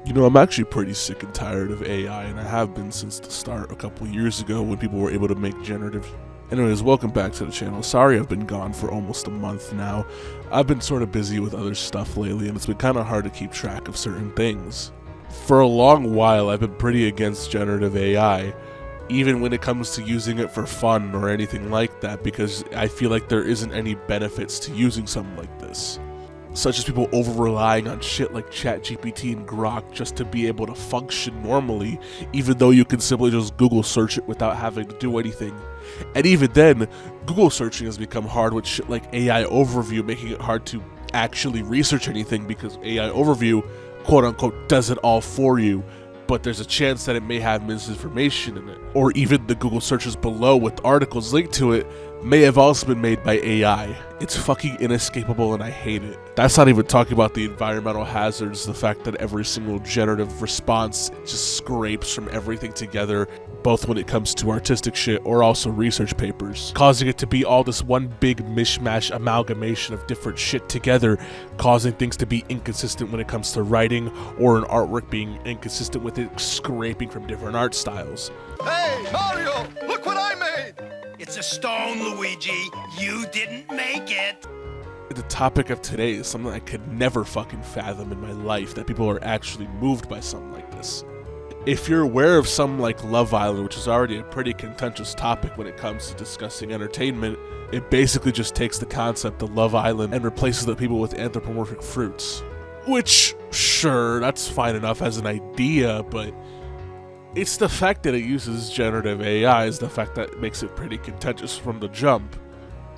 You know, I'm actually pretty sick and tired of AI, and I have been since the start a couple years ago when people were able to make generative. Anyways, welcome back to the channel. Sorry I've been gone for almost a month now. I've been sort of busy with other stuff lately, and it's been kind of hard to keep track of certain things. For a long while, I've been pretty against generative AI, even when it comes to using it for fun or anything like that, because I feel like there isn't any benefits to using something like this. Such as people over-relying on shit like ChatGPT and Grok just to be able to function normally, even though you can simply just Google search it without having to do anything. And even then, Google searching has become hard with shit like AI Overview, making it hard to actually research anything because AI Overview, quote-unquote, does it all for you, but there's a chance that it may have misinformation in it. Or even the Google searches below with articles linked to it may have also been made by AI. It's fucking inescapable and I hate it. That's not even talking about the environmental hazards, the fact that every single generative response just scrapes from everything together, both when it comes to artistic shit or also research papers, causing it to be all this one big mishmash amalgamation of different shit together, causing things to be inconsistent when it comes to writing or an artwork being inconsistent with it scraping from different art styles. Hey, Mario, look what I made! It's a stone, Luigi. You didn't make it. The topic of today is something I could never fucking fathom in my life, that people are actually moved by something like this. If you're aware of something like Love Island, which is already a pretty contentious topic when it comes to discussing entertainment, it basically just takes the concept of Love Island and replaces the people with anthropomorphic fruits. Which, sure, that's fine enough as an idea, but it's the fact that it uses generative AI is the fact that makes it pretty contentious from the jump.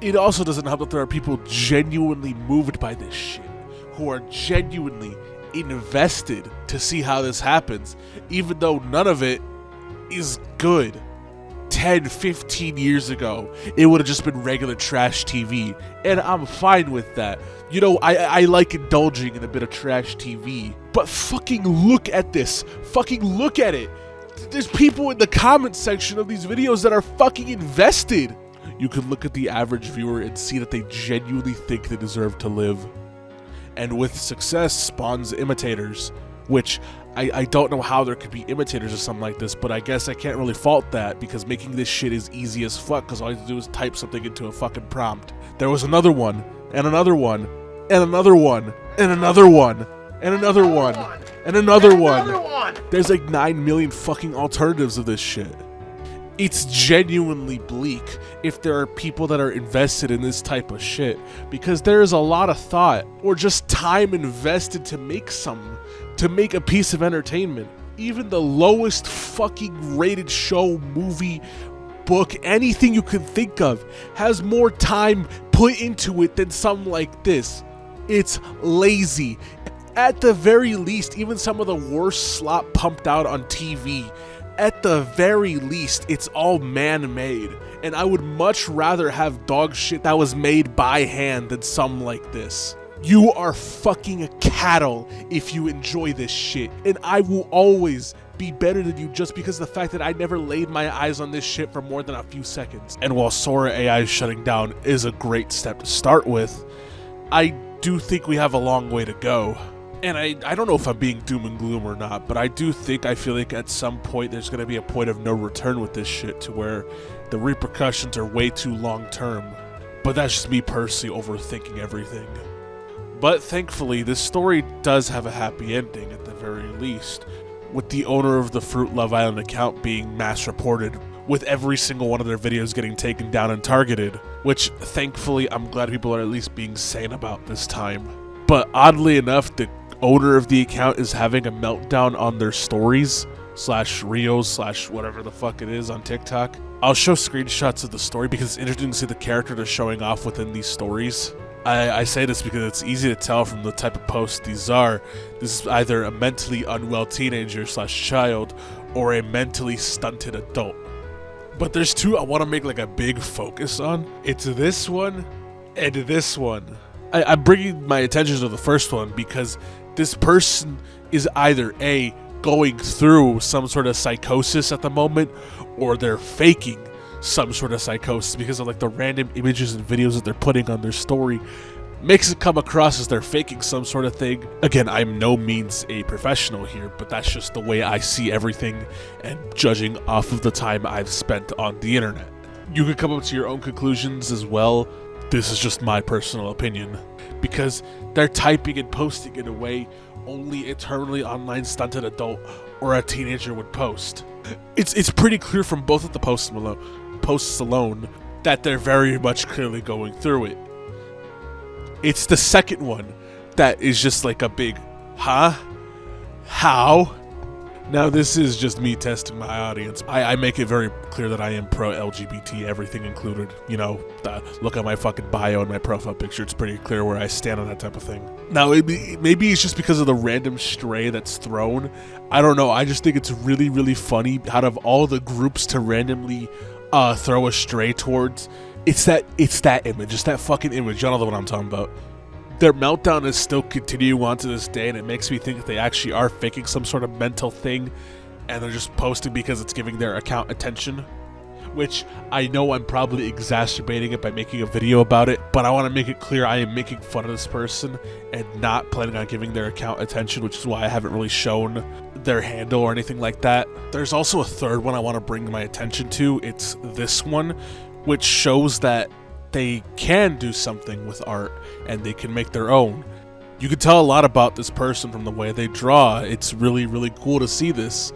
It also doesn't help that there are people genuinely moved by this shit, who are genuinely invested to see how this happens, even though none of it is good. 10, 15 years ago, it would have just been regular trash TV, and I'm fine with that. You know, I like indulging in a bit of trash TV, but fucking look at this. Fucking look at it. There's people in the comment section of these videos that are fucking invested. You can look at the average viewer and see that they genuinely think they deserve to live. And with success spawns imitators, which I don't know how there could be imitators of something like this, but I guess I can't really fault that because making this shit is easy as fuck because all you have to do is type something into a fucking prompt. There was another one, and another one, and another one, and another one, and another one, and another one. There's like 9 million fucking alternatives of this shit. It's genuinely bleak if there are people that are invested in this type of shit, because there is a lot of thought or just time invested to make something, to make a piece of entertainment. Even the lowest fucking rated show, movie, book, anything you can think of has more time put into it than something like this. It's lazy. At the very least, even some of the worst slop pumped out on TV, at the very least, it's all man-made, and I would much rather have dog shit that was made by hand than something like this. You are fucking a cattle if you enjoy this shit, and I will always be better than you just because of the fact that I never laid my eyes on this shit for more than a few seconds. And while Sora AI shutting down is a great step to start with, I do think we have a long way to go. And I don't know if I'm being doom and gloom or not, but I feel like at some point there's going to be a point of no return with this shit to where the repercussions are way too long term. But that's just me personally overthinking everything. But thankfully, this story does have a happy ending at the very least, with the owner of the Fruit Love Island account being mass reported, with every single one of their videos getting taken down and targeted, which thankfully I'm glad people are at least being sane about this time. But oddly enough, the owner of the account is having a meltdown on their stories / reels / whatever the fuck it is on TikTok. I'll show screenshots of the story because it's interesting to see the character they're showing off within these stories. I say this because it's easy to tell from the type of posts these are. This is either a mentally unwell teenager / child or a mentally stunted adult. But there's two I want to make like a big focus on. It's this one and this one. I'm bringing my attention to the first one because this person is either A, going through some sort of psychosis at the moment, or they're faking some sort of psychosis because of like the random images and videos that they're putting on their story. makes it come across as they're faking some sort of thing. Again, I'm no means a professional here, but that's just the way I see everything and judging off of the time I've spent on the internet. You can come up to your own conclusions as well. This is just my personal opinion, because they're typing and posting in a way only a terminally online stunted adult or a teenager would post. It's pretty clear from both of the posts alone that they're very much clearly going through it. It's the second one that is just like a big, huh? How? Now, this is just me testing my audience. I make it very clear that I am pro-LGBT, everything included. You know, look at my fucking bio and my profile picture. It's pretty clear where I stand on that type of thing. Now, maybe it's just because of the random stray that's thrown. I don't know. I just think it's really, really funny. Out of all the groups to randomly throw a stray towards, it's that image. It's that fucking image. Y'all know what I'm talking about. Their meltdown is still continuing on to this day, and it makes me think that they actually are faking some sort of mental thing, and they're just posting because it's giving their account attention, which I know I'm probably exacerbating it by making a video about it, but I want to make it clear I am making fun of this person and not planning on giving their account attention, which is why I haven't really shown their handle or anything like that. There's also a third one I want to bring my attention to. It's this one, which shows that they can do something with art and they can make their own. You can tell a lot about this person from the way they draw. It's really, really cool to see this.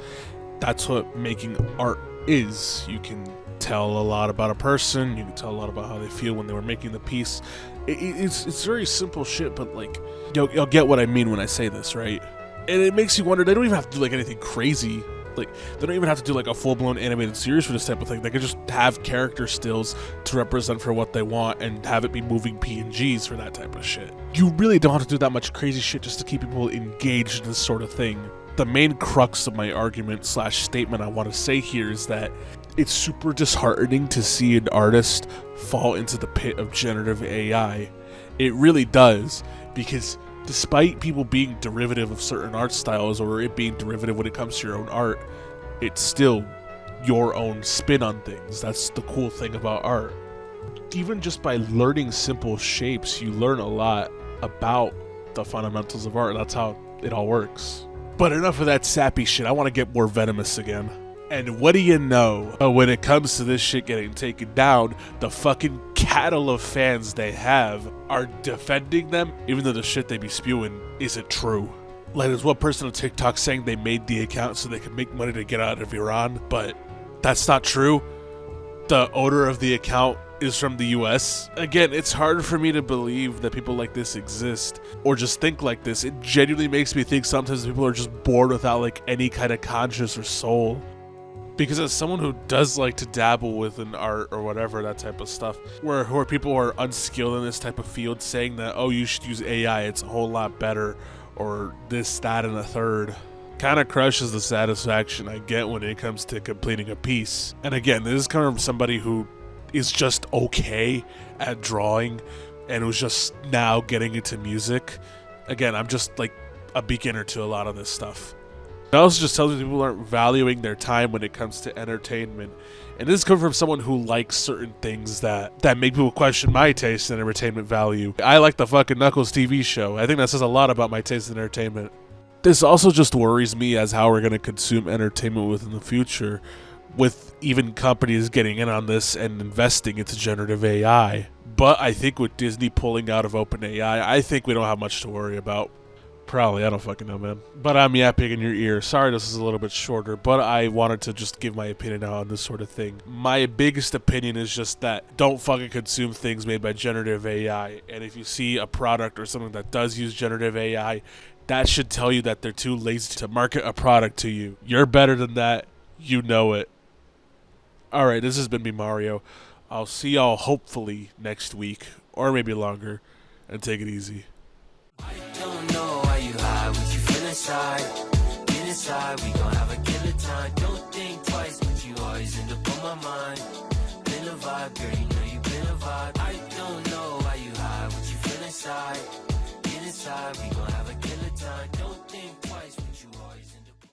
That's what making art is. You can tell a lot about a person. You can tell a lot about how they feel when they were making the piece. It's very simple shit, but like, you'll get what I mean when I say this, right? And it makes you wonder, they don't even have to do like anything crazy. Like, they don't even have to do like a full-blown animated series for this type of thing. They could just have character stills to represent for what they want and have it be moving PNGs for that type of shit. You really don't have to do that much crazy shit just to keep people engaged in this sort of thing. The main crux of my argument / statement I want to say here is that it's super disheartening to see an artist fall into the pit of generative AI. It really does, because despite people being derivative of certain art styles, or it being derivative when it comes to your own art, it's still your own spin on things. That's the cool thing about art. Even just by learning simple shapes, you learn a lot about the fundamentals of art. That's how it all works. But enough of that sappy shit. I want to get more venomous again. And what do you know? When it comes to this shit getting taken down, the fucking cattle of fans they have are defending them, even though the shit they be spewing isn't true. Like, there's one person on TikTok saying they made the account so they could make money to get out of Iran, but that's not true. The owner of the account is from the US. Again, it's hard for me to believe that people like this exist or just think like this. It genuinely makes me think sometimes people are just bored without like any kind of conscience or soul. Because as someone who does like to dabble with an art or whatever, that type of stuff, where people are unskilled in this type of field saying that, oh, you should use AI, it's a whole lot better, or this, that, and a third, kind of crushes the satisfaction I get when it comes to completing a piece. And again, this is coming from somebody who is just okay at drawing and who's just now getting into music. Again, I'm just like a beginner to a lot of this stuff. It also just tells me people aren't valuing their time when it comes to entertainment. And this is coming from someone who likes certain things that make people question my taste in entertainment value. I like the fucking Knuckles TV show. I think that says a lot about my taste in entertainment. This also just worries me as how we're going to consume entertainment within the future, with even companies getting in on this and investing into generative AI. But I think with Disney pulling out of OpenAI, I think we don't have much to worry about. Probably, I don't fucking know, man. But I'm yapping in your ear. Sorry this is a little bit shorter, but I wanted to just give my opinion out on this sort of thing. My biggest opinion is just that don't fucking consume things made by generative AI. And if you see a product or something that does use generative AI, that should tell you that they're too lazy to market a product to you. You're better than that. You know it. Alright, this has been me, Mario. I'll see y'all hopefully next week, or maybe longer, and take it easy. I don't know why you hide what you feel inside. Get inside, we gon' have a killer time. Don't think twice, but you always end up on my mind. Been a vibe, girl, you know you been a vibe. I don't know why you hide what you feel inside.